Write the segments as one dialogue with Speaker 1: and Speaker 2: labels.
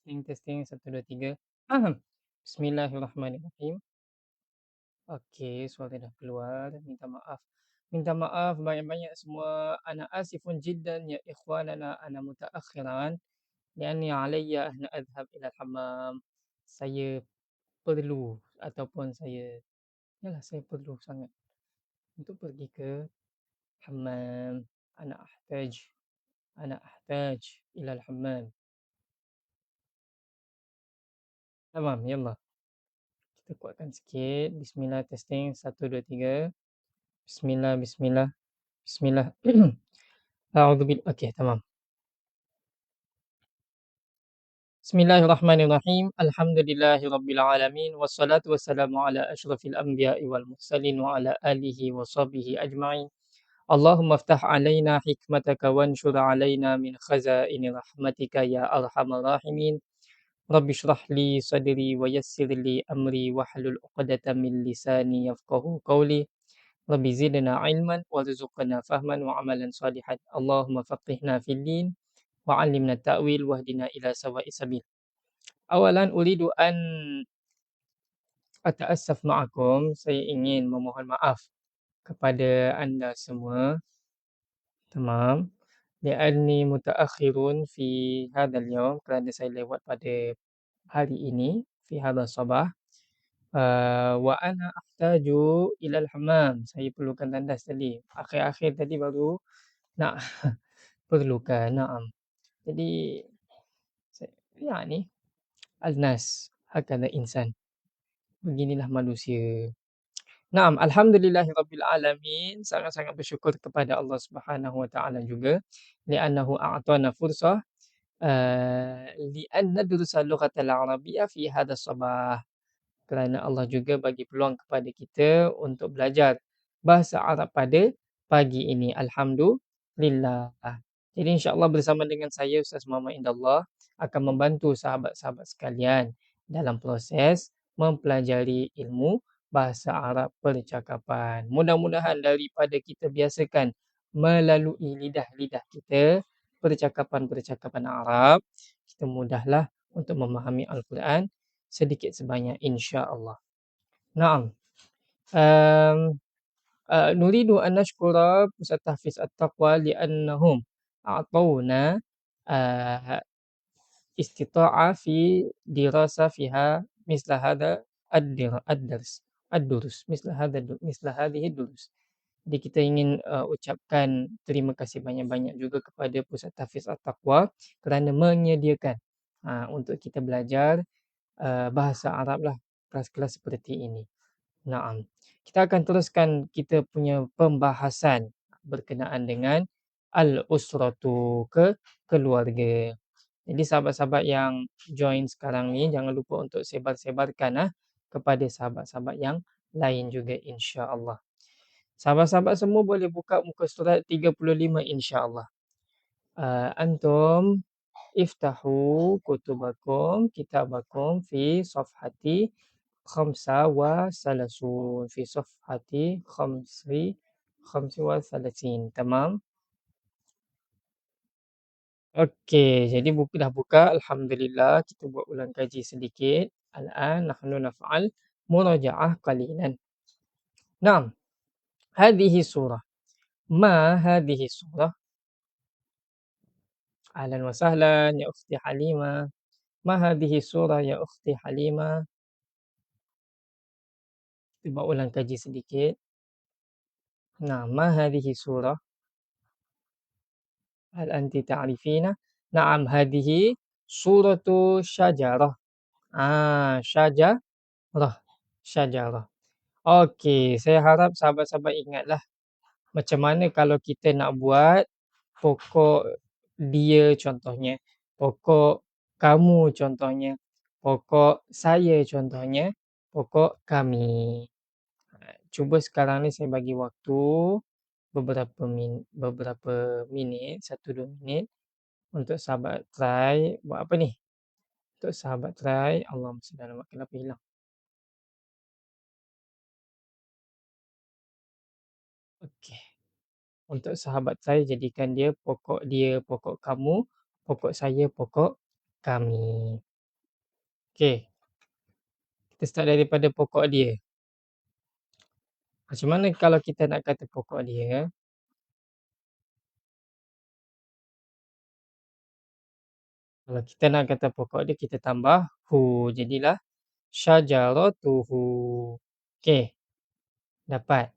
Speaker 1: Testing testing 1, 2, 3. Bismillahirrahmanirrahim. Okey, suara dah keluar, minta maaf. Minta maaf banyak-banyak semua. Ana asifun jiddan ya ikhwanana, ana mutaakhiran lianni alayya an adhhab ila al-hammam. Saya perlu ataupun saya perlu sangat untuk pergi ke hammam. Ana ahtaj ana ahtaj ila al-hammam. Tamam, yallah. Kita kuatkan sikit. Bismillah testing 1, 2, 3. Bismillah bismillah bismillah. Okey, tamam. Bismillahirrahmanirrahim. Alhamdulillahirabbil alamin wassalatu wassalamu ala asyrafil anbiya'i wal mursalin wa ala alihi wa sahbihi ajma'in. Allahumma iftah alaina hikmataka wanshur alaina min khazaini rahmatika ya arhamar rahimin. Rabbi shrah li sadri wa yassir li amri wahlul 'uqdatam min lisani yafqahu qawli. Rabbi zidna ilman warzuqna fahman wa amalan salihan. Allahumma faqihna fid din wa 'allimna ta'wil wahdina ila sawa'is sabil. Awalan uridu an ata'assaf ma'akum. Saya ingin memohon maaf kepada anda semua. Tamam. Li'anni mutaakhirun fi hadzal yawm, kerana saya lewat pada hari ini, fi hadzal sabah. Wa ana ahtaju ilal hammam. Saya perlukan tandas tadi. Akhir-akhir tadi baru nak perlukan. Naam. Jadi yani al-nas hakadha insan. Beginilah manusia. Naam, alhamdulillahirabbil alamin. Sangat-sangat bersyukur kepada Allah Subhanahu wa taala juga li'annahu a'tana fursah li'an nadrusa lughatal arabiyyah fi hadzal sabah. Kerana Allah juga bagi peluang kepada kita untuk belajar bahasa Arab pada pagi ini. Alhamdulillah. Jadi insya-Allah bersama dengan saya Ustaz Muhammad Indallah akan membantu sahabat-sahabat sekalian dalam proses mempelajari ilmu bahasa Arab percakapan. Mudah-mudahan daripada kita biasakan melalui lidah-lidah kita percakapan-percakapan Arab, kita mudahlah untuk memahami Al-Quran sedikit sebanyak insya-Allah. Naam. Um, Nuridu an nashkura Pusat Tahfiz At-Taqwa li'annahum a'tawna istita'a fi dirasa fiha misla hadha ad-dars ad-durus misla hadhihi durus. Jadi kita ingin ucapkan terima kasih banyak-banyak juga kepada Pusat Tahfiz At-Taqwa kerana menyediakan untuk kita belajar bahasa Arab lah, kelas-kelas seperti ini. Naam. Kita akan teruskan kita punya pembahasan berkenaan dengan al-usratu, keluarga. Jadi sahabat-sahabat yang join sekarang ni jangan lupa untuk sebar-sebarkan kepada sahabat-sahabat yang lain juga insya-Allah. Sahabat-sahabat semua boleh buka muka surat 35 insya-Allah. Antum iftahu kutubakum kitabakum fi safhati khamsa wa salasun, fi safhati khamsi wa salasin. Tamam. Okey, jadi buku dah buka. Alhamdulillah. Kita buat ulang kaji sedikit. Al-an nahnu naf'al muraja'ah qalilan. Naam. Hadhihi surah. Ma hadhihi surah? Ahlan wa sahlan ya ukhti Halimah. Ma hadhihi surah ya ukhti Halimah? Kita buat ulang kaji sedikit. Nah, ma hadhihi surah? Hal anti ta'rifina? Naam, hadhihi suratu syajarah. Syajarah. Syajarah. Okey, saya harap sahabat-sahabat ingatlah macam mana kalau kita nak buat pokok dia contohnya, pokok kamu contohnya, pokok saya contohnya, pokok kami. Cuba sekarang ni saya bagi waktu beberapa minit, 1-2 minit untuk sahabat try buat apa ni? Untuk sahabat try, Allahumma salli ala Muhammad, kenapa hilang? Okey. Untuk sahabat try jadikan dia pokok kamu, pokok saya, pokok kami. Okey, kita start daripada pokok dia. Macam mana kalau kita nak kata pokok dia, kalau kita nak kata pokok dia kita tambah hu, jadilah syajaratuhu. Okey, dapat.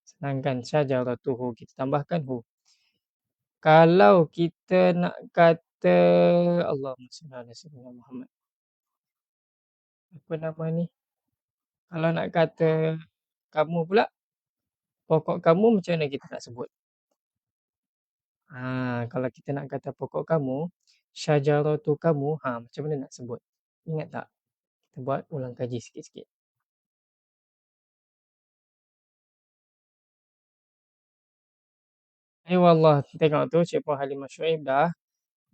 Speaker 1: Sedangkan syajaratuhu kita tambahkan hu. Kalau kita nak kata Allahumma salli ala sayyidina Muhammad. Apa nama ni? Kalau nak kata kamu pula, pokok kamu macam mana kita nak sebut? Kalau kita nak kata pokok kamu, syajaratu kamu, macam mana nak sebut? Ingat tak? Kita buat ulang kaji sikit-sikit. Wallah, tengok tu Cikgu Halimah Syuaib dah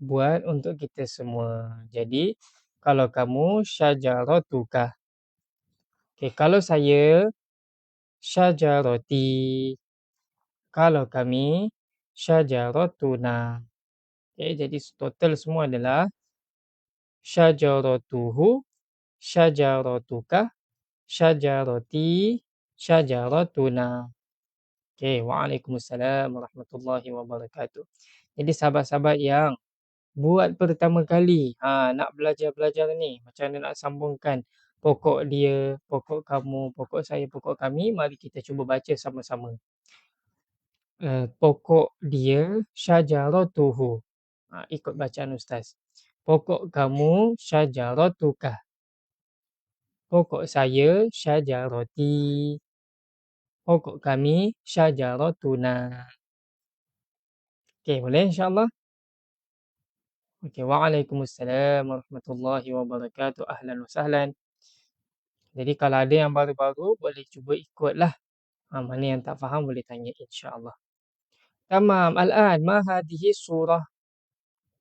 Speaker 1: buat untuk kita semua. Jadi, kalau kamu syajaratuka. Okey, kalau saya syajarati. Kalau kami syajaratuna. Okey, jadi total semua adalah syajaratuhu, syajaratuka, syajarati, syajaratuna. Okey, waalaikumsalam warahmatullahi wabarakatuh. Jadi sahabat-sahabat yang buat pertama kali, nak belajar-belajar ni, macam mana nak sambungkan pokok dia, pokok kamu, pokok saya, pokok kami, mari kita cuba baca sama-sama. Pokok dia syajaratuhu. Ikut bacaan ustaz. Pokok kamu syajaratuka. Pokok saya syajarati. Pokok kami syajaratuna. Okey, boleh insya-Allah? Okey, waalaikumsalam warahmatullahi wabarakatuh. Ahlan wa sahlan. Jadi kalau ada yang baru-baru boleh cuba ikutlah. Mana yang tak faham boleh tanya insya-Allah. Tamam. Al-an ma hadhihi surah?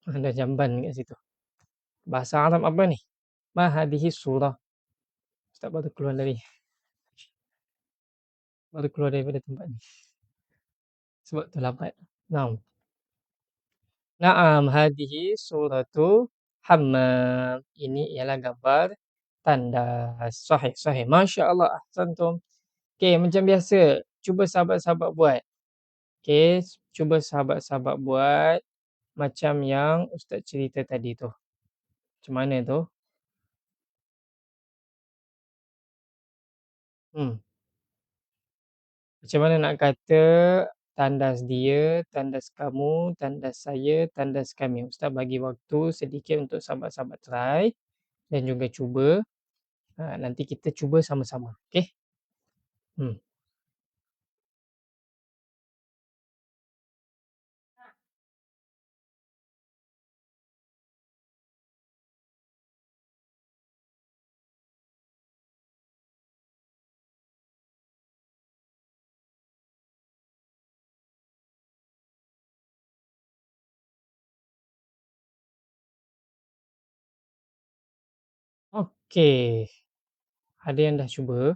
Speaker 1: Ada jamban kat situ. Bahasa Arab apa ni? Ma hadhihi surah? Ustaz baru keluar daripada tempat ni. Sebab tu lambat. Naam. Naam, hadhihi suratu Hammam. Ini ialah gambar tandas. Sahih, sahih. Masya-Allah, ahsantum. Okey, macam biasa, cuba sahabat-sahabat buat. Okey, cuba sahabat-sahabat buat macam yang ustaz cerita tadi tu. Macam mana tu? Hmm. Macam mana nak kata tandas dia, tandas kamu, tandas saya, tandas kami. Ustaz bagi waktu sedikit untuk sahabat-sahabat try dan juga cuba. Nanti kita cuba sama-sama. Okey? Hmm. Okey. Ada yang dah cuba?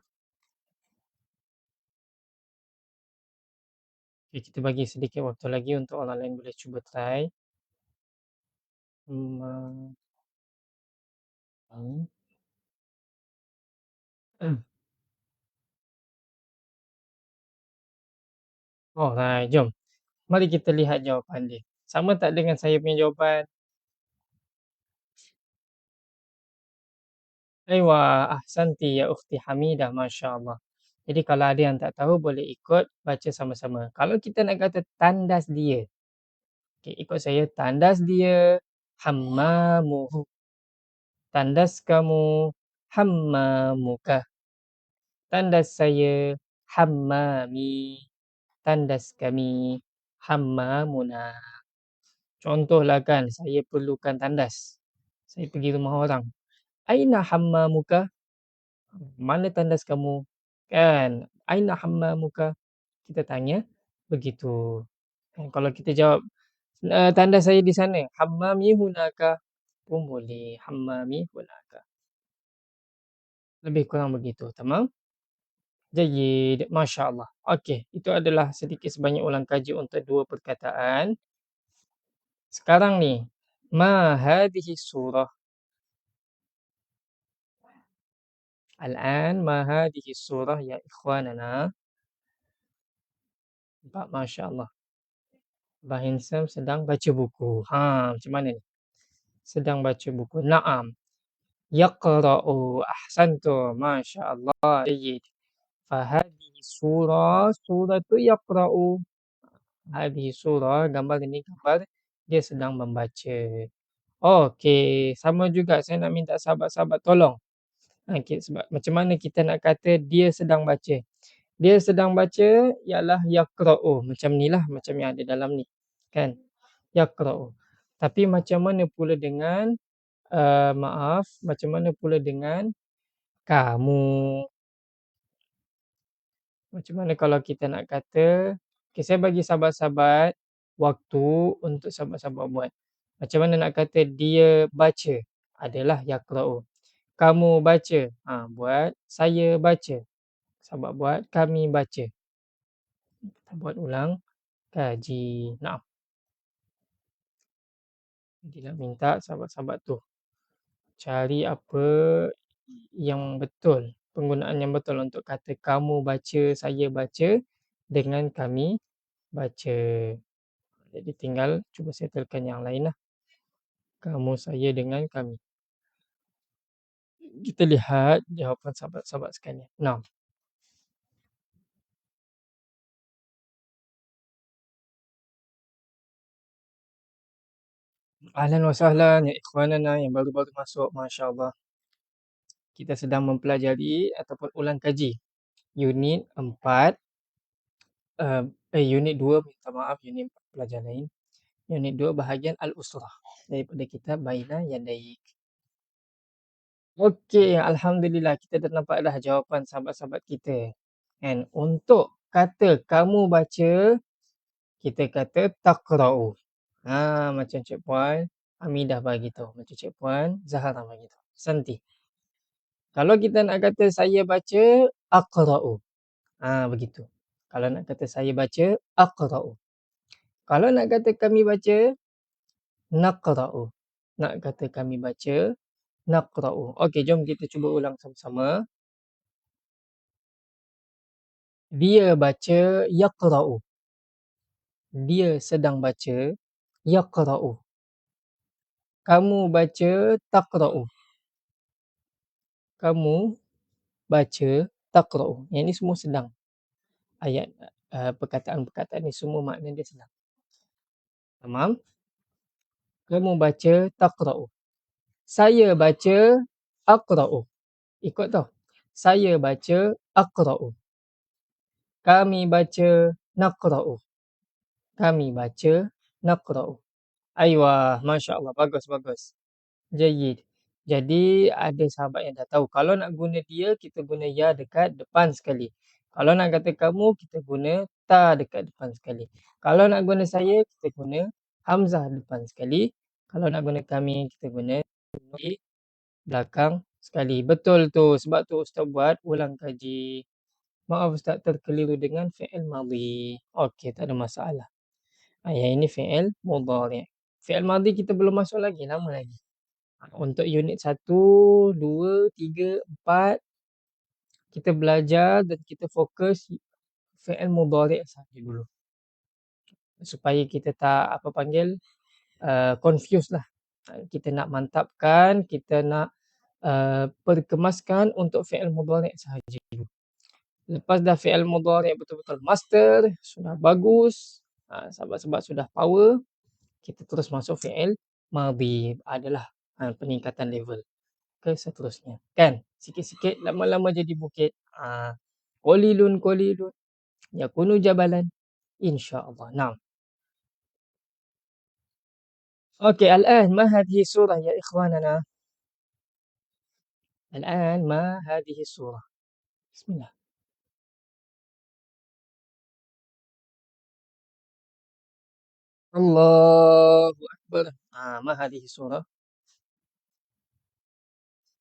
Speaker 1: Okey, kita bagi sedikit waktu lagi untuk orang lain boleh cuba try. Hmm. Alright, jom. Mari kita lihat jawapan dia. Sama tak dengan saya punya jawapan? Aywa, ahsanti ya ukhti Hamidah, masya-Allah. Jadi kalau ada yang tak tahu boleh ikut baca sama-sama. Kalau kita nak kata tandas dia. Okey, ikut saya. Tandas dia hammamuhu. Tandas kamu hammamuka. Tandas saya hammami. Tandas kami hammamuna. Contohlah kan, saya perlukan tandas. Saya pergi rumah orang. Aina hammamuka? Mana tandas kamu? Kan? Aina hammamuka? Kita tanya begitu. Kalau kita jawab, tandas saya di sana. Hammami hunaka. Pun boleh. Hammami hunaka. Lebih kurang begitu. Tamam? Jayyid. Masya Allah. Okey. Itu adalah sedikit sebanyak ulang kaji untuk dua perkataan. Sekarang ni. Ma hadhihi surah. Al-an ma hadhihi surah ya ikhwanana. Nampak masya-Allah. Abang Handsome sedang baca buku. Macam mana ni? Sedang baca buku. Naam. Yaqra'u. Ahsantum. Masya-Allah. Jayyid. Fahadhihi surah. Surah tu yaqra'u. Hadhihi surah. Gambar ini gambar dia sedang membaca. Okey. Sama juga saya nak minta sahabat-sahabat tolong. Okey, sebab macam mana kita nak kata dia sedang baca? Dia sedang baca ialah yaqra'u. Macam ni lah, macam yang ada dalam ni. Kan? Yaqra'u. Tapi macam mana pula dengan, maaf, macam mana pula dengan kamu? Macam mana kalau kita nak kata, okey saya bagi sahabat-sahabat waktu untuk sahabat-sahabat buat. Macam mana nak kata dia baca? Adalah yaqra'u. Kamu baca. Buat saya baca. Sahabat buat kami baca. Kita buat ulang. Kaji. Naam. Jadi nak minta sahabat-sahabat tu cari apa yang betul, penggunaan yang betul untuk kata kamu baca, saya baca dengan kami baca. Jadi tinggal cuba settlekan yang lain lah. Kamu, saya dengan kami. Kita lihat jawapan sahabat-sahabat sekalian. Naam. Ahlan wa sahlan ya ikhwanana yang baru-baru masuk. Masya-Allah. Kita sedang mempelajari ataupun ulang kaji unit 4, unit 2, minta maaf, unit 4 pelajaran lain. Unit 2 bahagian al-usrah daripada kitab Baina Yadaik. Okey, alhamdulillah kita dah nampak dah jawapan sahabat-sahabat kita. And untuk kata kamu baca, kita kata taqra'u. Macam Cik Puan Hamidah bagi tahu, macam Cik Puan Zahara bagi tahu. Santi. Kalau kita nak kata saya baca, aqra'u. Begitu. Kalau nak kata saya baca, aqra'u. Kalau nak kata kami baca, naqra'u. Nak kata kami baca, naqra'u. Okey, jom kita cuba ulang sama-sama. Dia baca yaqra'u. Dia sedang baca yaqra'u. Kamu baca taqra'u. Kamu baca taqra'u. Yang ni semua sedang. Ayat perkataan-perkataan ni semua makna dia sedang. Tamam? Kamu baca taqra'u. Saya baca aqra'u. Ikut tau. Saya baca aqra'u. Kami baca naqra'u. Kami baca naqra'u. Aywa, masya-Allah, bagus bagus. Jayyid. Jadi ada sahabat yang dah tahu kalau nak guna dia kita guna ya dekat depan sekali. Kalau nak kata kamu kita guna ta dekat depan sekali. Kalau nak guna saya kita guna hamzah depan sekali. Kalau nak guna kami kita guna di belakang sekali. Betul tu. Sebab tu Ustaz buat ulang kaji. Maaf Ustaz terkeliru dengan fi'il madhi. Okey, tak ada masalah. Yang ini fi'il mudhari'. Fi'il madhi kita belum masuk lagi, lama lagi. Untuk unit 1, 2, 3, 4 kita belajar dan kita fokus fi'il mudhari' saja dulu. Supaya kita tak confuse lah. Kita nak mantapkan, kita nak perkemaskan untuk fi'il mudhari' sahaja dulu. Lepas dah fi'il mudhari' betul-betul master, sudah bagus, sahabat-sahabat sudah power, kita terus masuk fi'il madhi. Adalah peningkatan level ke seterusnya. Kan? Sikit-sikit lama-lama jadi bukit. Qalilun qalilun yakunu jabalan. InsyaAllah. Naam. Okey, al-an ma hadhihi surah ya ikhwanana? Al-an ma hadhihi surah? Bismillah. Allahu akbar. Ma hadhihi surah?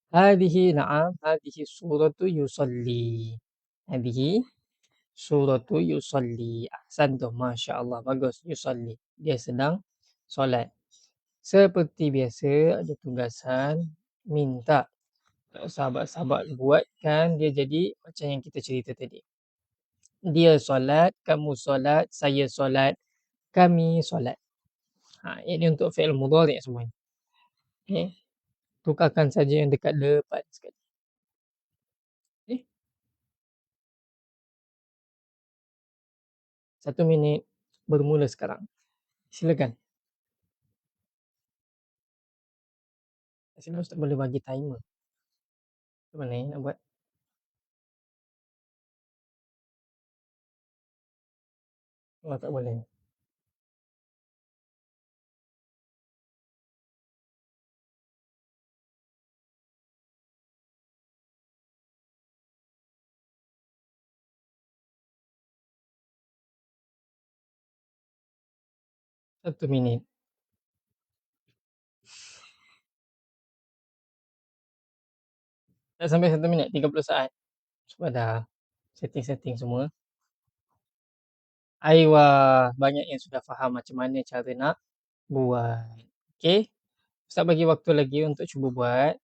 Speaker 1: Hadhihi na'am, hadhihi suratu yusalli. Hadhihi suratu yusalli. Ahsantum, masya-Allah, bagus. Yusalli. Dia sedang solat. Seperti biasa ada tugasan minta sahabat-sahabat buat kan dia jadi macam yang kita cerita tadi. Dia solat, kamu solat, saya solat, kami solat. Ini untuk fi'il mudhari' semuanya. Okey. Tukarkan saja yang dekat depan sekali. Eh, 1 minit bermula sekarang. Silakan. Kat sini ustaz boleh bagi timer. Macam mana nak buat? Oh, tak boleh. 1 minit. Tak sampai 1 minit, 30 saat. Sebab dah setting-setting semua. Aiwa, banyak yang sudah faham macam mana cara nak buat. Okey. Ustaz bagi waktu lagi untuk cuba buat.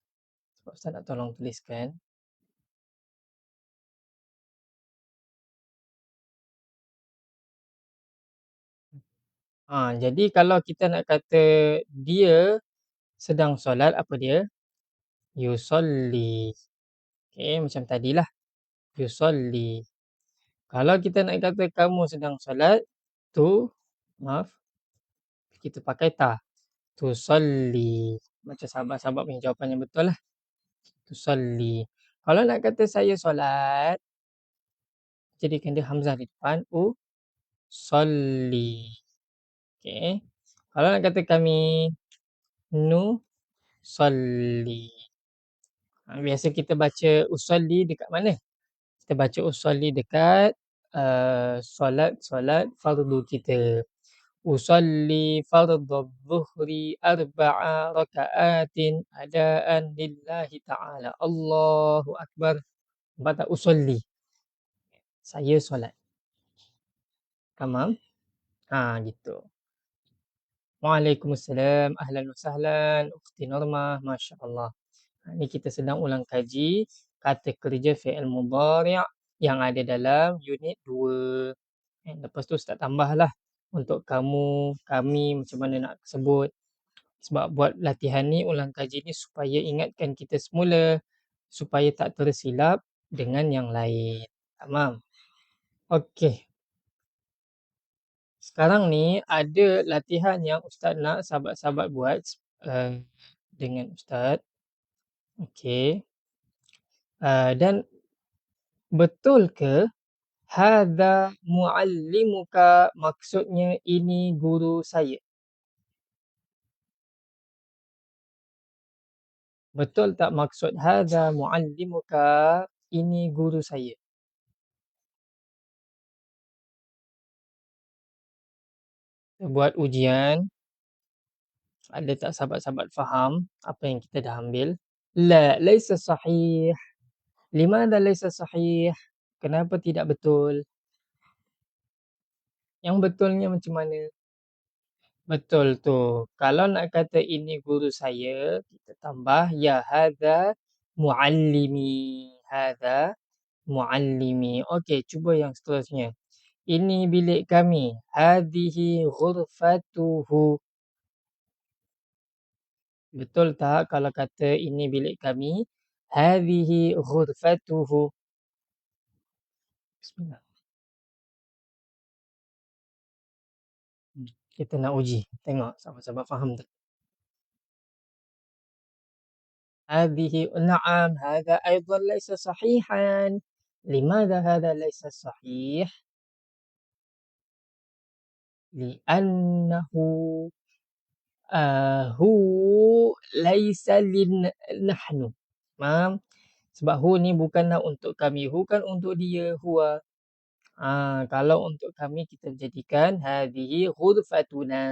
Speaker 1: Sebab ustaz nak tolong tuliskan. Jadi kalau kita nak kata dia sedang solat, apa dia? Yusolli. Okey, macam tadilah. Yusolli. Kalau kita nak kata kamu sedang solat, maaf, kita pakai ta. Tusolli. Macam sahabat-sahabat punya jawapan yang betul lah. Tusolli. Kalau nak kata saya solat, jadikan dia hamzah di depan. Solli. Okey. Kalau nak kata kami, solli. Biasa kita baca usolli dekat mana? Kita baca usolli dekat solat fardu kita. Usolli fardhu dhuhri arba'a raka'atin adaan lillahi ta'ala. Allahu Akbar. Nampak tak? Usolli. Saya solat. Tamam? Gitu. Waalaikumsalam. Ahlan wa sahlan. Ukhti Normah. Masya Allah. Ni kita sedang ulang kaji kata kerja fi'il mudhari' yang ada dalam unit 2. Lepas tu ustaz tambahlah untuk kamu, kami macam mana nak sebut. Sebab buat latihan ni, ulang kaji ni supaya ingatkan kita semula supaya tak tersilap dengan yang lain. Tamam? Okey. Sekarang ni ada latihan yang ustaz nak sahabat-sahabat buat dengan ustaz. Okey. Dan betul ke hadza muallimuka maksudnya ini guru saya? Betul tak maksud hadza muallimuka ini guru saya? Buat ujian, ada tak sahabat-sahabat faham apa yang kita dah ambil? La, laisa sahih. Limadha laisa sahih? Kenapa tidak betul? Yang betulnya macam mana? Betul tu. Kalau nak kata ini guru saya, kita tambah ya hadza muallimi. Hadza muallimi. Okey, cuba yang seterusnya. Ini bilik kami. Hadhihi ghurfatuhu. Betul tak kalau kata ini bilik kami? Hadhihi ghurfatuhu. Bismillah. Kita nak uji. Tengok sahabat-sahabat faham tak? هذه نعم هذا أيضا ليس صحيحا. لماذا هذا ليس صحيح؟ لأنه هو ليس نحن. Faham? Sebab hu ni bukanlah untuk kami. Hu kan untuk dia, huwa. Kalau untuk kami kita jadikan hadhihi ghurfatuna.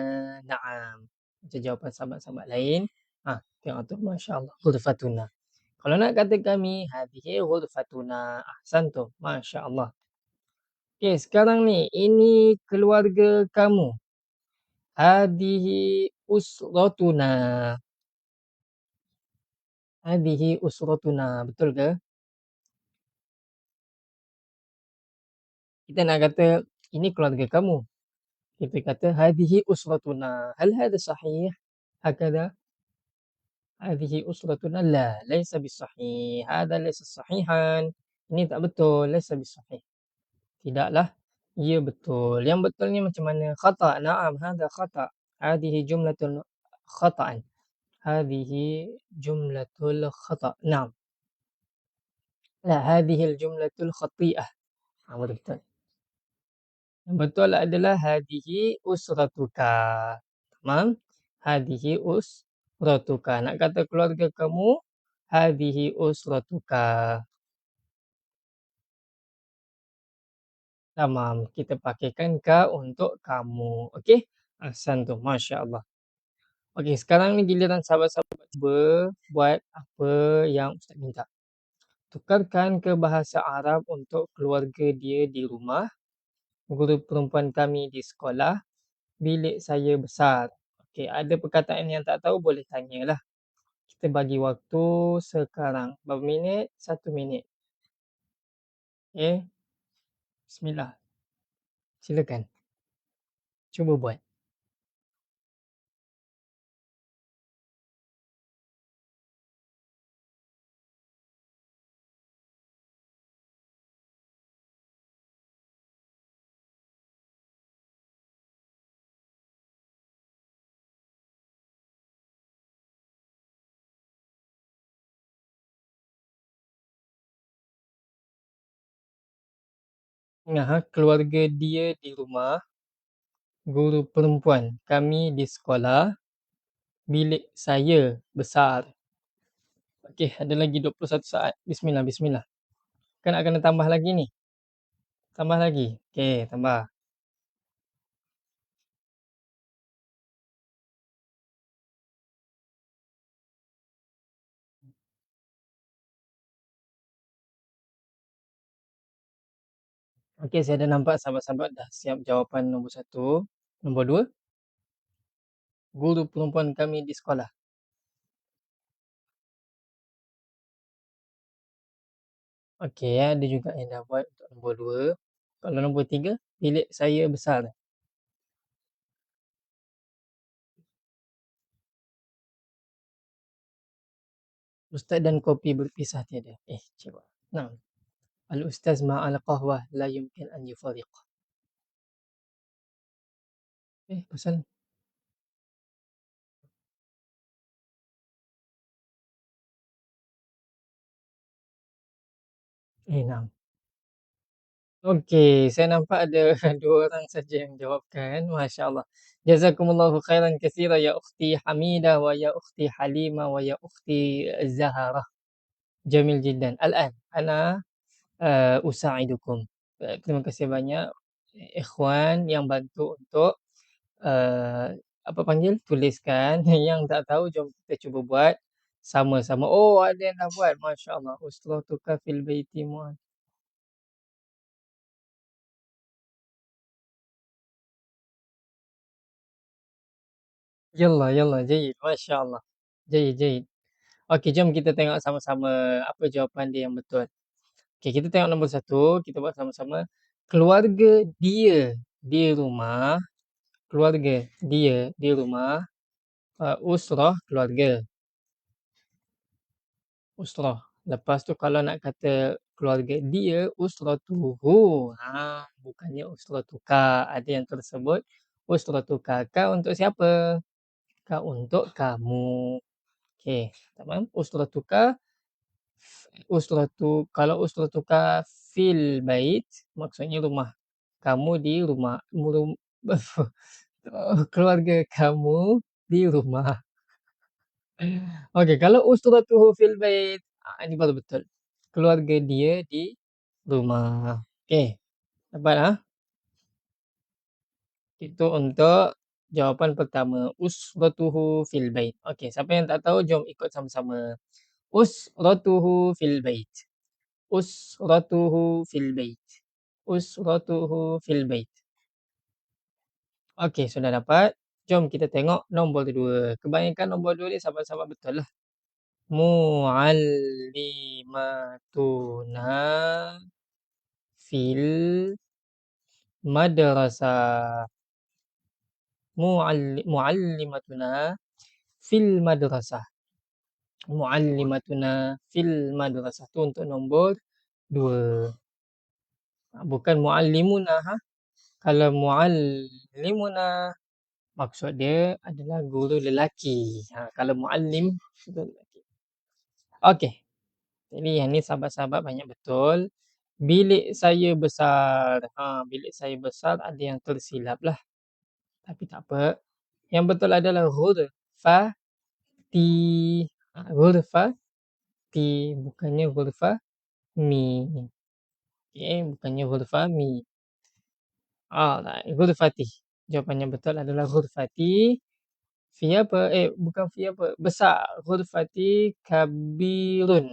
Speaker 1: Naam. Macam jawapan sahabat-sahabat lain. Tengok tu, masya-Allah, ghurfatuna. Kalau nak kata kami, hadhihi ghurfatuna. Ahsantum, masya-Allah. Okey, sekarang ni, ini keluarga kamu. Hadhihi usratuna. Hadhihi usratuna, betul ke? Kita nak kata ini keluarga kamu. Kita kata hadhihi usratuna. Hal hadha sahih? Hakadha? Hadhihi usratuna? La, laisa bisahih. Hadha laisa sahihan. Ini tak betul, laisa bisahih. Tidaklah, ia betul. Yang betulnya macam mana? Khata'. Na'am, hadha khata'. Hadhihi jumlatun khata'an. Hadhihi jumlatul khata'. Na'am. La, hadhil jumlatul khati'ah. Betul. Yang betul adalah hadihi usratuka. Tamam? Hadihi usratuka. Nak kata keluarga kamu, hadihi usratuka. Tamam. Kita pakaikan ka untuk kamu. Okey? Ahsantum. Masya Allah. Okey, sekarang ni giliran sahabat-sahabat cuba buat apa yang Ustaz minta. Tukarkan ke bahasa Arab untuk keluarga dia di rumah, guru perempuan kami di sekolah, bilik saya besar. Okey, ada perkataan yang tak tahu boleh tanyalah. Kita bagi waktu sekarang. Berapa minit? 1 minit. Okey, bismillah. Silakan. Cuba buat. Ingat ha, keluarga dia di rumah, guru perempuan kami di sekolah, bilik saya besar. Okey, ada lagi 21 saat. Bismillah, bismillah. Kan nak kena tambah lagi ni. Tambah lagi. Okey, tambah. Okey, saya dah nampak sahabat-sahabat dah siap jawapan nombor 1. Nombor 2, guru perempuan kami di sekolah. Okey, ada juga yang dah buat untuk nombor 2. Kalau nombor 3, bilik saya besar. Ustaz dan kopi berpisah tiada. Coba. Nah, al-ustaz ma'al qahwah la yumkin an yufariq. Pasal? Nah. Okey, saya nampak ada 2 orang saja yang jawabkan. Masya Allah. Jazakumullahu khairan katsira ya ukhti Hamidah wa ya ukhti Halimah wa ya ukhti Zaharah. Jamil jiddan. Al-an ana usa'idukum. Terima kasih banyak ikhwan yang bantu untuk apa panggil? Tuliskan. Yang tak tahu jom kita cuba buat sama-sama. Oh, ada yang dah buat. Masya Allah. Usratuka fil baiti mu'an. Yallah, yallah. Jayid. Masya Allah. Jayid, jayid. Okey, jom kita tengok sama-sama apa jawapan dia yang betul. Okey, kita tengok nombor 1. Kita buat sama-sama. Keluarga dia di rumah. Keluarga dia di rumah. Usrah, keluarga. Usrah. Lepas tu kalau nak kata keluarga dia, usratuhu. Bukannya usratuka. Ada yang tersebut usratuka. Ka untuk siapa? Ka untuk kamu. Okey, tamam. Usratuka, kalau usratuka fil bait, maksudnya rumah. Kamu di rumah. Keluarga kamu di rumah. Okey, kalau usratuhu fil bait, ini baru betul. Keluarga dia di rumah. Okey, dapat ah? Itu untuk jawapan pertama. Usratuhu fil bait. Okey, siapa yang tak tahu jom ikut sama-sama. Usratuhu fil bait. Usratuhu fil bait. Usratuhu fil bait. Okey, sudah dapat. Jom kita tengok nombor 2. Kebanyakan nombor 2 ni sahabat-sahabat betul lah. Muallimatuna fil madrasah. Muallimatuna fil madrasah. Muallimatuna fil madrasah tu untuk nombor 2. Bukan muallimuna ha. Kalau muallimuna maksud dia adalah guru lelaki. Kalau muallim guru lelaki. Okey. Jadi yang ni sahabat-sahabat banyak betul. Bilik saya besar. Bilik saya besar ada yang tersilap lah. Tapi tak apa. Yang betul adalah ghurfati. Ghurfati bukannya ghurfami. Okey, bukannya ghurfami. Alright, ghurfati. Jawapan yang betul adalah ghurfati. Fi apa? Bukan fi apa? Besar. Ghurfati kabirun.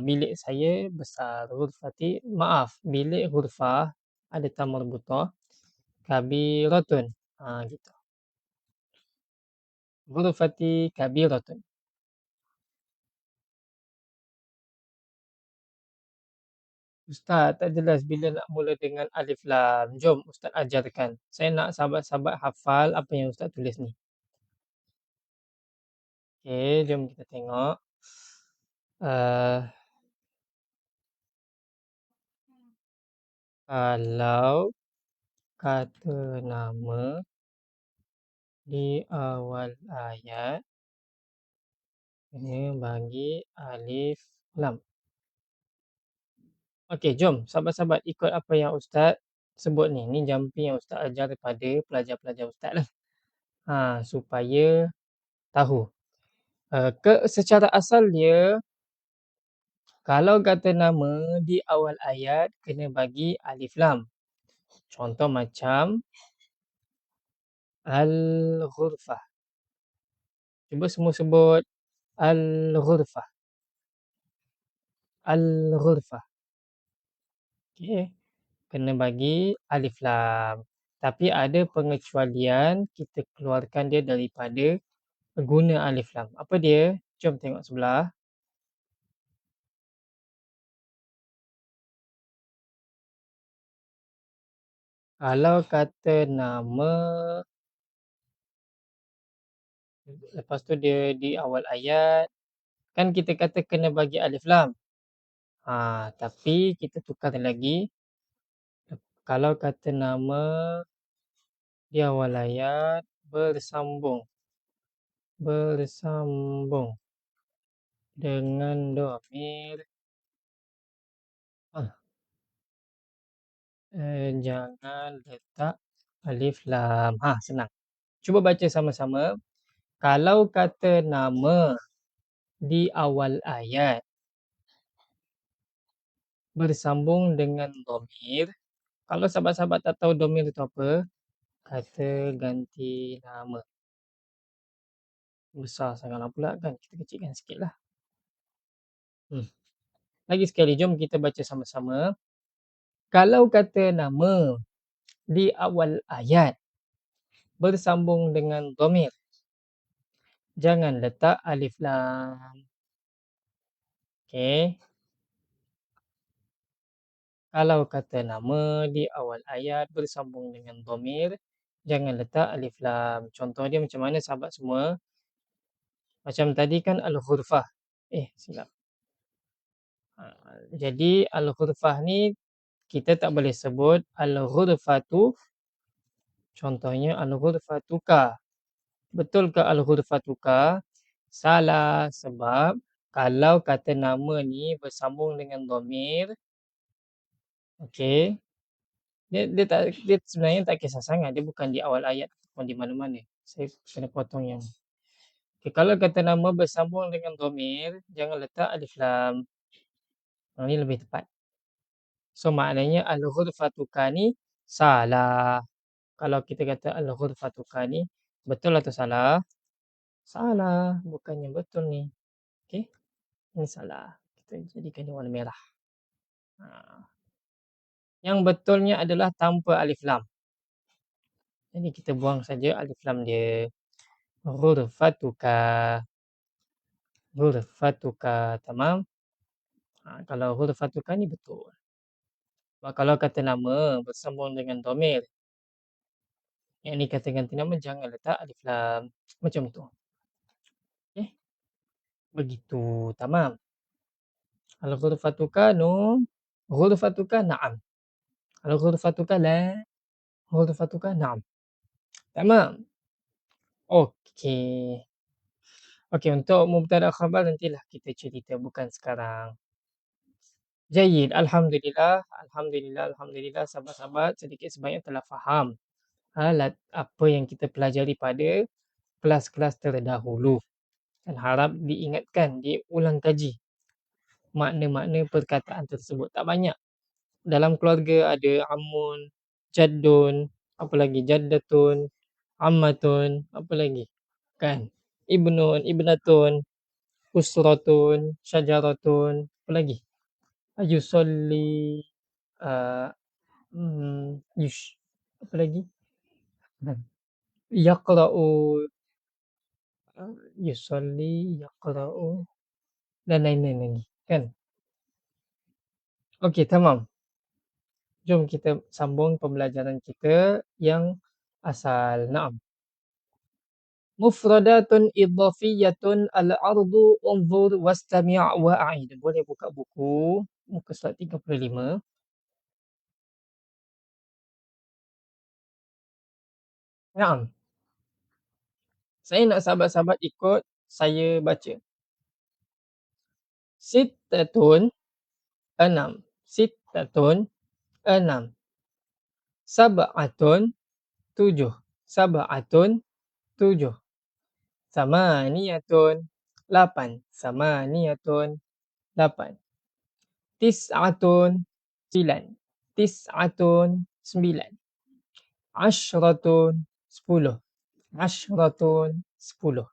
Speaker 1: Bilik saya besar. Ghurfati, maaf. Bilik ghurfah ada ta marbutah. Kabiratun. Gitu. Ghurfati kabiratun. Ustaz, tak jelas bila nak mula dengan alif lam. Jom Ustaz ajarkan. Saya nak sahabat-sahabat hafal apa yang Ustaz tulis ni. Okey, jom kita tengok. Uh, Kalau kata nama di awal ayat kena bagi alif lam. Okey, jom sahabat-sahabat ikut apa yang Ustaz sebut ni. Ni jumping yang Ustaz ajar kepada pelajar-pelajar Ustaz lah. Supaya tahu. Secara asal dia, kalau kata nama di awal ayat kena bagi alif lam. Contoh macam al-ghurfah. Cuba semua sebut al-ghurfah. Al-ghurfah. Okey. Kena bagi alif lam. Tapi ada pengecualian, kita keluarkan dia daripada guna alif lam. Apa dia? Jom tengok sebelah. Kalau kata nama, lepas tu dia di awal ayat, kan kita kata kena bagi alif lam. Tapi kita tukar lagi. Kalau kata nama di awal ayat bersambung dengan domir, jangan letak alif lam. Senang. Cuba baca sama-sama. Kalau kata nama di awal ayat bersambung dengan domir, kalau sahabat-sahabat tak tahu domir itu apa, kata ganti nama. Besar sangatlah pula kan, kita kecilkan sikit lah. Lagi sekali, jom kita baca sama-sama. Kalau kata nama di awal ayat bersambung dengan domir, jangan letak alif lam. Okey. Kalau kata nama di awal ayat bersambung dengan domir, jangan letak alif lam. Contoh dia macam mana sahabat semua? Macam tadi kan al-ghurfah. Silap. Jadi al-ghurfah ni kita tak boleh sebut al-ghurfatu. Contohnya al-ghurfatuka. Betul ke al-ghurfatuka? Salah, sebab kalau kata nama ni bersambung dengan domir, okey, dia sebenarnya tak kisah sangat. Dia bukan di awal ayat ataupun di mana-mana. Saya kena potong yang. Okay, kalau kata nama bersambung dengan domir, jangan letak alif lam. Ini lebih tepat. So maknanya al-ghurfatuka ni salah. Kalau kita kata al-ghurfatuka ni betul atau salah? Salah. Bukannya betul ni. Okey. Ini salah. Kita jadikan dia warna merah. Yang betulnya adalah tanpa alif lam. Jadi kita buang saja alif lam dia. Ghurfatuka. Ghurfatuka, tamam. Kalau ghurfatuka ni betul. Kalau kata nama bersambung dengan dhamir, yang ni kata ganti nama jangan letak alif lam. Macam tu. Okey, begitu, tamam. Kalau ghurfatuka no, ghurfatuka na'am. Kalau ghurfatuka la, ghurfatuka na'am. Tamam. Okey. Okey, untuk mubtada khabar nantilah kita cerita, bukan sekarang. Jayyid, alhamdulillah, alhamdulillah, alhamdulillah, sahabat-sahabat sedikit sebanyak telah faham apa yang kita pelajari pada kelas-kelas terdahulu. Dan harap diingatkan, diulang kaji makna-makna perkataan tersebut. Tak banyak. Dalam keluarga ada amun, jaddun, apa lagi, jaddatun, ammatun, apa lagi, kan? Ibnun, ibnatun, usratun, syajaratun, apa lagi? Yusolli, uh, apa lagi? Yaqra'u, yusolli, yaqra'u, dan lain-lain lagi, kan? Okey, tamam. Jom kita sambung pembelajaran kita yang asal. Naam. Mufradatun idhafiyatun al-ardu unzur wastami' wa'id. Boleh buka buku muka surat 35. Naam. Saya nak sahabat-sahabat ikut saya baca. Sittatun, 6. Sittatun, 6. Sab'atun, 7. Sab'atun, 7. Samaniyatun, 8. Samaniyatun, 8. Tis'atun, 9. Tis'atun, 9. Ashratun, 10. Ashratun, 10.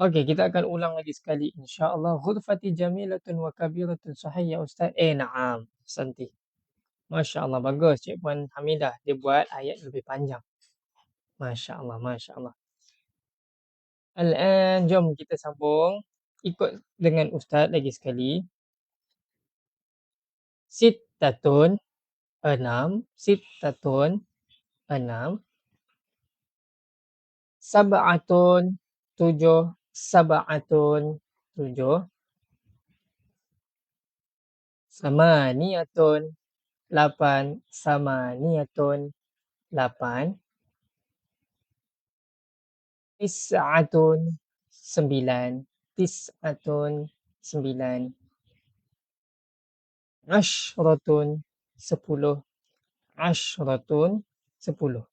Speaker 1: Okey, kita akan ulang lagi sekali insya-Allah. Ghurfati jamilatun wa kabiratun, sahih ya ustaz? Na'am. Ahsanti. Masya-Allah, bagus Cik Puan Hamidah. Dia buat ayat lebih panjang. Masya-Allah, masya-Allah. Al-an, jom kita sambung. Ikut dengan ustaz lagi sekali. Sittatun, 6. Sittatun, 6. Sab'atun, 7. Sab'atun, 7. Samaniyatun, 8. Samaniyatun, 8. Tis'atun, 9. Tis'atun, 9. Ashratun, 10. Ashratun, 10.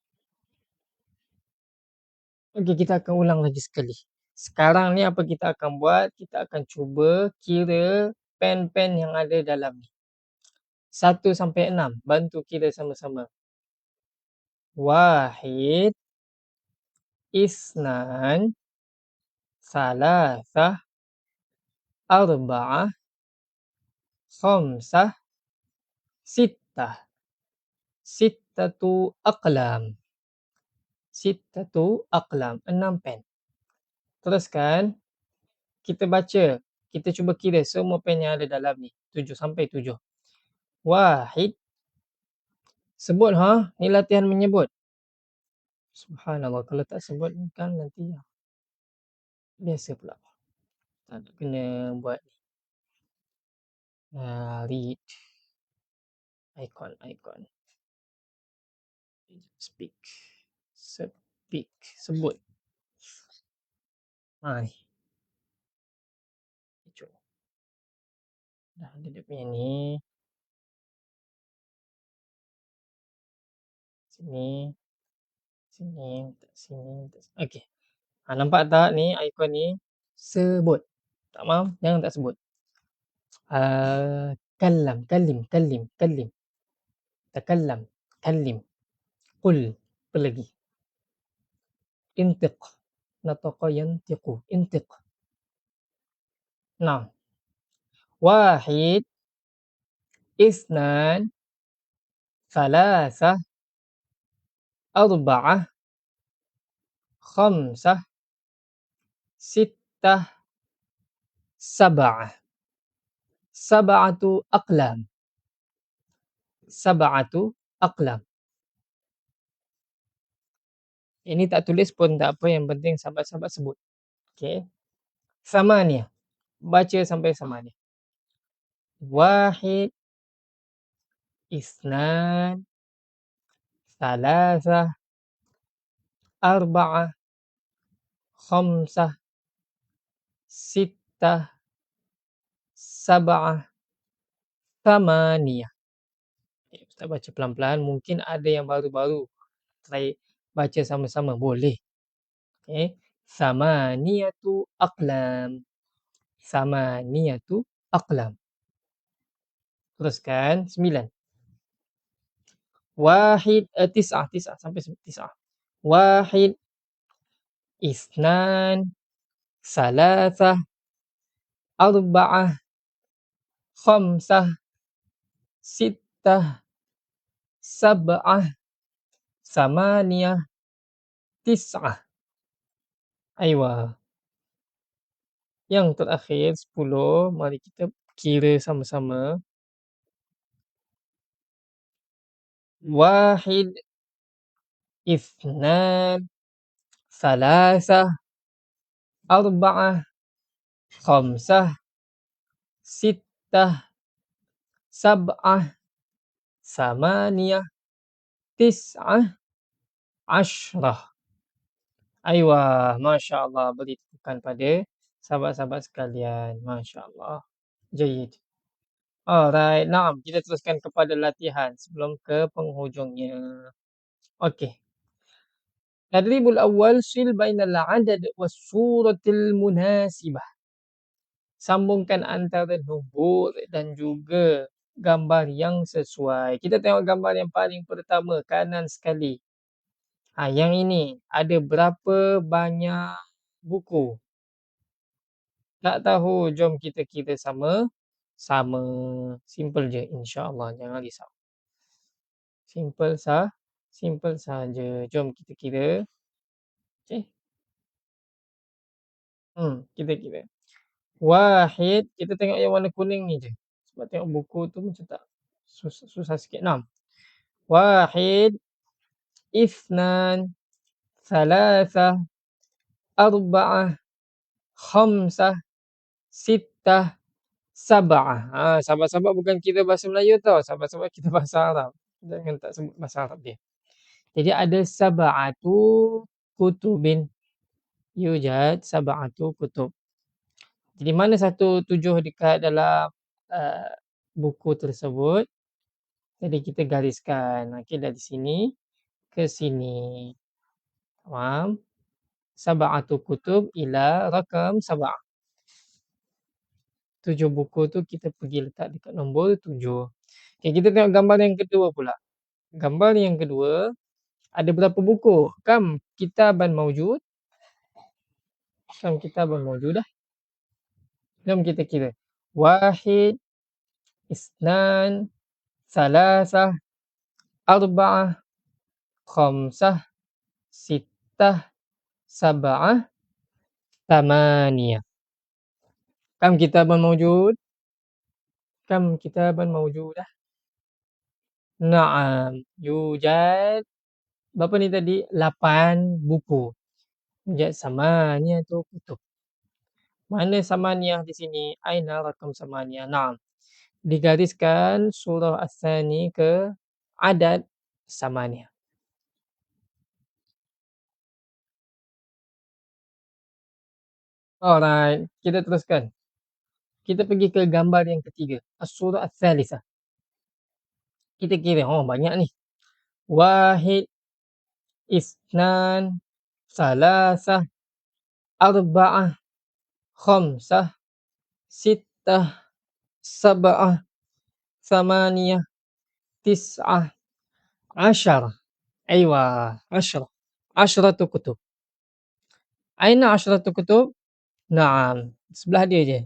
Speaker 1: Okey, kita akan ulang lagi sekali. Sekarang ni apa kita akan buat? Kita akan cuba kira pen-pen yang ada dalam ni. 1 sampai 6. Bantu kira sama-sama. Wahid, isnan, salasah, arba'ah, khamsah, sittah. Sittatu aqlam. Sittatu aqlam. 6 pen. Teruskan. Kita baca. Kita cuba kira semua pen yang ada dalam ni. 7 sampai 7. Wahid. Sebut ha. Ni latihan menyebut. Subhanallah. Kalau tak sebut kan nanti biasa pula. Tak nak kena buat ni. Read. Icon. Speak. Speak. Sebut. Ni. Kecuali. Dah ada dia punya ni. Sini. Sini. Tak sini. Okey. Nampak tak ni ikon ni? Sebut. Tak mahu? Jangan tak sebut. Kallim. Takallam. Kallim. Qul. Apa lagi? Intiq. Nataqa yantiqu. Intiq. Nah. Wahid. Isnan. Salasah. Arba'ah. Khamsah. Sittah. sab'ah. Sab'atu aqlam. Sab'atu aqlam. Ini tak tulis pun tak apa, yang penting sahabat-sahabat sebut. Okey. Thamaniyah. Baca sampai thamaniyah. Wahid, isnan, thalatha, arba'ah, khamsah, sittah, sab'ah, thamaniyah. Okay, Ustaz baca pelan-pelan. Mungkin ada yang baru-baru. Try baca sama-sama. Boleh. Okey. Thamaniyatu aqlam. Thamaniyatu aqlam. Teruskan. 9. Wahid, tis'ah. Tis'ah. Sampai tis'ah. Wahid, isnan, salasah, arba'ah, khamsah, sittah, sab'ah, thamaniyah, tis'ah. Aywa. Yang terakhir 10. Mari kita kira sama-sama. Wahid, isnan, salasah, arba'ah, khamsah, sittah, sab'ah, thamaniyah, tis'ah, ashrah. Aywa, masya-Allah. Beri tepukan pada sahabat-sahabat sekalian. Masya-Allah. Jayyid. Alright, naam. Kita teruskan kepada latihan sebelum ke penghujungnya. Okey. Tadribul awwal, sil bainal adad was suratil munasibah. Sambungkan antara nombor dan juga gambar yang sesuai. Kita tengok gambar yang paling pertama, kanan sekali. Yang ini ada berapa banyak buku? Tak tahu, jom kita kira sama. Sama. Simple je, insya-Allah. Jangan risau. Simple saja. Jom kita kira. Okey. Kita kira. Wahid, kita tengok yang warna kuning ni je. Sebab tengok buku tu macam tak susah sikit. 6. Wahid, isnan, thalatha, arba'ah, khamsah, sittah, sab'ah. Sahabat-sahabat bukan kira bahasa Melayu tau. Sahabat-sahabat kita bahasa Arab. Jangan tak sebut bahasa Arab dia. Jadi ada sab'atu kutubin. Yujad sab'atu kutub. Jadi mana satu 7 dekat dalam buku tersebut. Jadi kita gariskan. Okey, dari sini ke sini. Faham? Sab'atu kutub ila rakam sab'ah. 7 buku tu kita pergi letak dekat nombor 7. Okey, kita tengok gambar yang kedua pula. Gambar yang kedua, ada berapa buku? Kam kitaban maujud? Kam kitaban maujud dah. Jom kita kira. Wahid, isnan, salasah, arba'ah, khamsah, sittah, sab'ah, thamaniyah. Kam kitaban maujud? Kam kitaban maujudah? Naam, yujad. Berapa ni tadi? 8 buku. Yujad samaniyatu kutub. Mana samaniyah di sini? Aina rakam samaniyah? Naam. Digariskan surah As-Sani ke adad samaniyah. Alright, kita teruskan. Kita pergi ke gambar yang ketiga. As-surah As-Salisah. Kita kira. Banyak ni. Wahid, isnan, salasah, arba'ah, khamsah, sittah, sab'ah, thamaniyah, tis'ah, ashar. Aywa, ashar. Ashratu kutub. Aina ashratu kutub? Naam, sebelah dia je.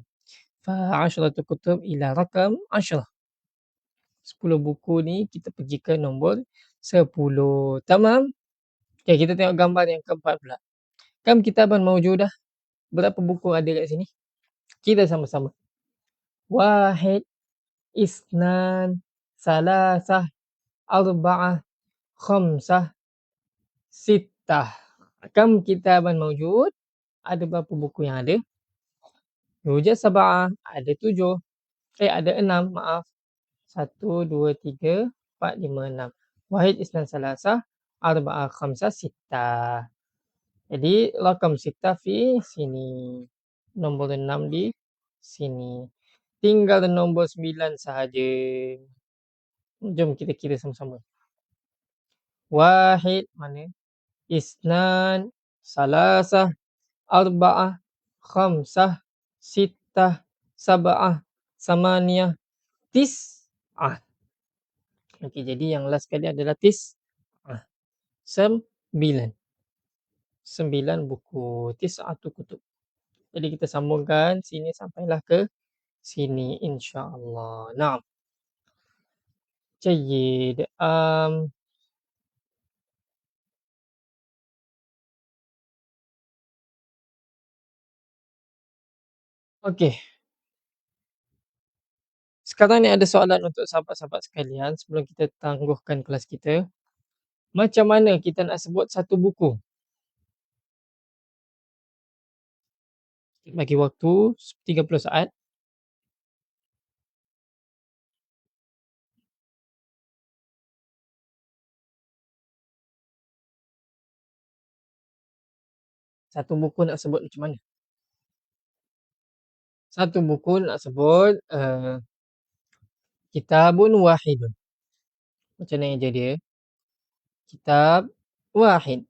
Speaker 1: Fa ashratu kutub ila rakam 10. 10 buku ni kita pergi ke nombor 10. Tamam? Okay, kita tengok gambar yang keempat pula. Kam kitaban maujudah? Berapa buku ada kat sini? Kita sama-sama. Wahid, isnan, salasah, arba'ah, khamsah, sittah. Kam kitaban mawjud? Ada berapa buku yang ada? Yujad sab'ah, ada 7. Ada 6, maaf. 1, 2, 3, 4, 5, 6. Wahid, isnan, salasah, arba'ah, khamsah, sittah. Jadi rakam sittah fi sini. Nombor 6 di sini. Tinggal nombor 9 sahaja. Jom kita kira sama-sama. Wahid, mana? Isnan, salasah, arba'ah, khamsah, sittah, sab'ah, samaniyah, tis'ah. Okey, jadi yang last sekali adalah tis'ah. 9. 9 buku. Tis'atu kutub. Jadi kita sambungkan sini sampailah ke sini insya-Allah. Naam. Jayyid. Okey. Sekarang ni ada soalan untuk sahabat-sahabat sekalian sebelum kita tangguhkan kelas kita. Macam mana kita nak sebut satu buku? Bagi waktu 30 saat. Satu buku nak sebut macam mana? Satu buku nak sebut Kitabun Wahidun. Macam mana je dia? Kitab Wahid.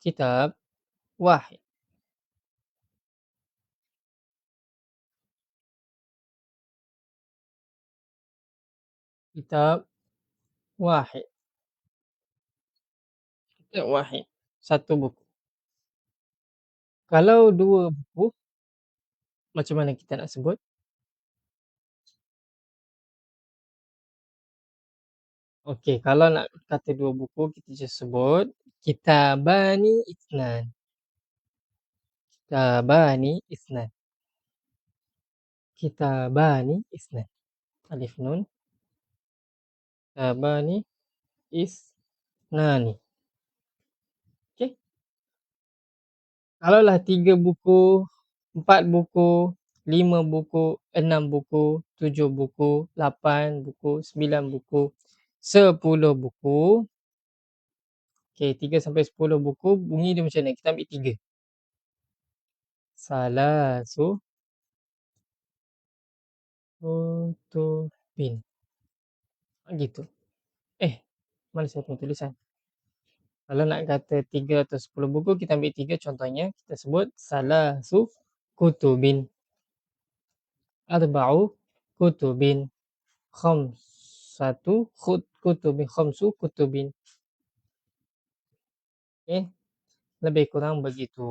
Speaker 1: Kitab Wahid. Kitab Wahid. Kitab Wahid. Satu buku. Kalau dua buku, macam mana kita nak sebut? Okey, kalau nak kata dua buku, kita just sebut Kitabani Itsnan. Kitabani Itsnan. Kitabani Itsnan. Alif Nun. Kitabani Itsnani. Okey. Kalaulah 3 buku, 4 buku, 5 buku, 6 buku, 7 buku, 8 buku, 9 buku, 10 buku. Okey, 3 sampai 10 buku, bunyi dia macam mana? Kita ambil 3. Salasu kutubin. Gitu. Mana saya punya tulisan? Kalau nak kata 3 atau 10 buku, kita ambil 3 contohnya. Kita sebut salasu kutubin. Arba'u kutubin. Khamsatu kutubin. Khamsu kutubin. Okey. Lebih kurang begitu.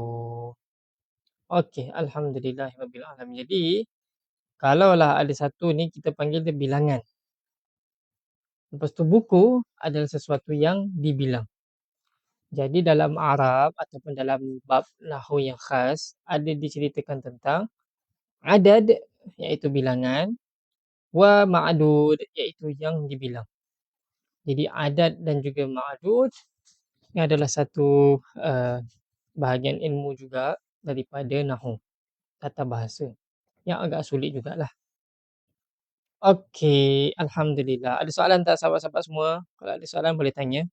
Speaker 1: Okey. Alhamdulillahirabbil alamin. Jadi, kalaulah ada satu ni kita panggil dia bilangan. Lepas tu buku adalah sesuatu yang dibilang. Jadi dalam Arab ataupun dalam bab nahwu yang khas ada diceritakan tentang adad iaitu bilangan wa ma'dud iaitu yang dibilang. Jadi adad dan juga ma'dud ini adalah satu bahagian ilmu juga daripada nahwu, tata bahasa yang agak sulit jugalah. Okey, alhamdulillah. Ada soalan tak sahabat-sahabat semua? Kalau ada soalan boleh tanya.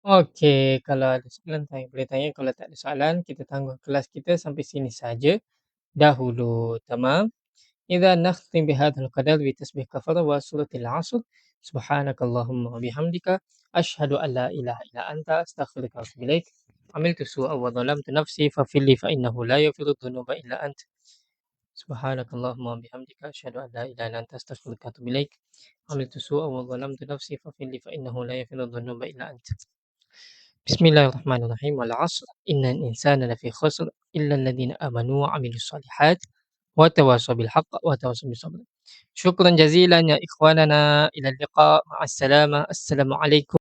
Speaker 1: Okey, kalau ada soalan boleh tanya, kalau tak ada soalan kita tangguh kelas kita sampai sini saja dahulu, tamam? إذا نختم بهذا القدر بتسبيح كفر وسورة العصر سبحانك اللهم وبحمدك أشهد أن لا إله إلا أنت أستغفرك وأتوب إليك عملت سوءا وظلمت نفسي فاغفر لي فإنه لا يغفر الذنوب إلا أنت سبحانك اللهم وبحمدك أشهد أن لا إله إلا أنت أستغفرك وأتوب إليك عملت سوءا وظلمت نفسي فاغفر لي فإنه لا يغفر الذنوب إلا أنت بسم الله الرحمن الرحيم والعصر إن الإنسان لفي خسر illal ladzina amanu wa 'amilus shalihat wa tawassaw bil haqq wa tawassaw bis sabr. Syukran jazilan ya ikhwanana, ilal liqa', ma'as salamah, assalamu alaikum.